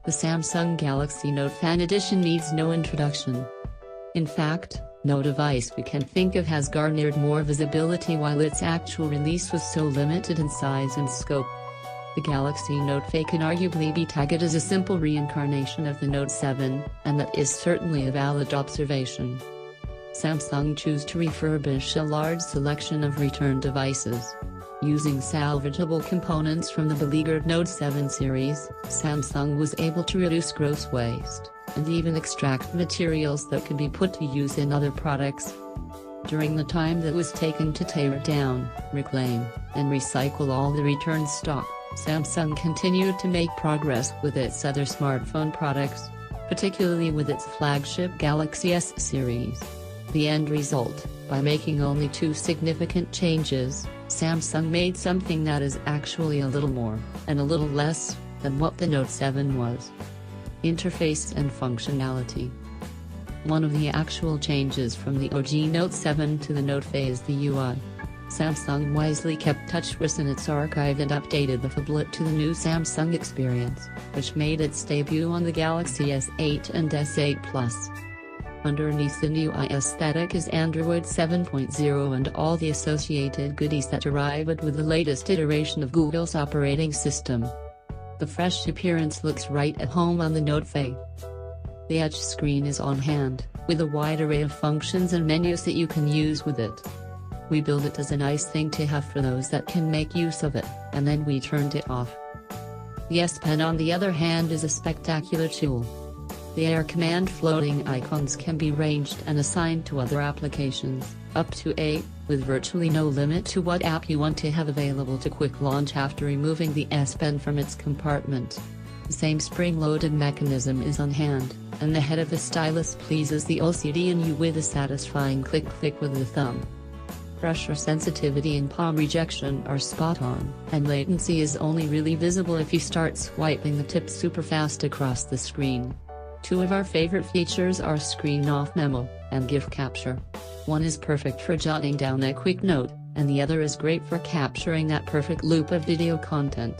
The Samsung Galaxy Note Fan Edition needs no introduction. In fact, no device we can think of has garnered more visibility while its actual release was so limited in size and scope. The Galaxy Note Fan can arguably be tagged as a simple reincarnation of the Note 7, and that is certainly a valid observation. Samsung chose to refurbish a large selection of returned devices. Using salvageable components from the beleaguered Note 7 series, Samsung was able to reduce gross waste, and even extract materials that could be put to use in other products. During the time that was taken to tear down, reclaim, and recycle all the returned stock, Samsung continued to make progress with its other smartphone products, particularly with its flagship Galaxy S series. The end result, by making only 2 significant changes, Samsung made something that is actually a little more, and a little less, than what the Note 7 was. Interface and functionality. One of the actual changes from the OG Note 7 to the Note Fan is the UI. Samsung wisely kept TouchWiz in its archive and updated the phablet to the new Samsung experience, which made its debut on the Galaxy S8 and S8 Plus. Underneath the new UI aesthetic is Android 7.0 and all the associated goodies that arrived with the latest iteration of Google's operating system. The fresh appearance looks right at home on the Note Fan. The Edge screen is on hand, with a wide array of functions and menus that you can use with it. We built it as a nice thing to have for those that can make use of it, and then we turned it off. The S Pen on the other hand is a spectacular tool. The Air Command floating icons can be ranged and assigned to other applications, up to 8, with virtually no limit to what app you want to have available to quick launch after removing the S Pen from its compartment. The same spring-loaded mechanism is on hand, and the head of the stylus pleases the OCD in you with a satisfying click with the thumb. Pressure sensitivity and palm rejection are spot on, and latency is only really visible if you start swiping the tip super fast across the screen. 2 of our favorite features are Screen Off Memo and GIF Capture. One is perfect for jotting down a quick note, and the other is great for capturing that perfect loop of video content.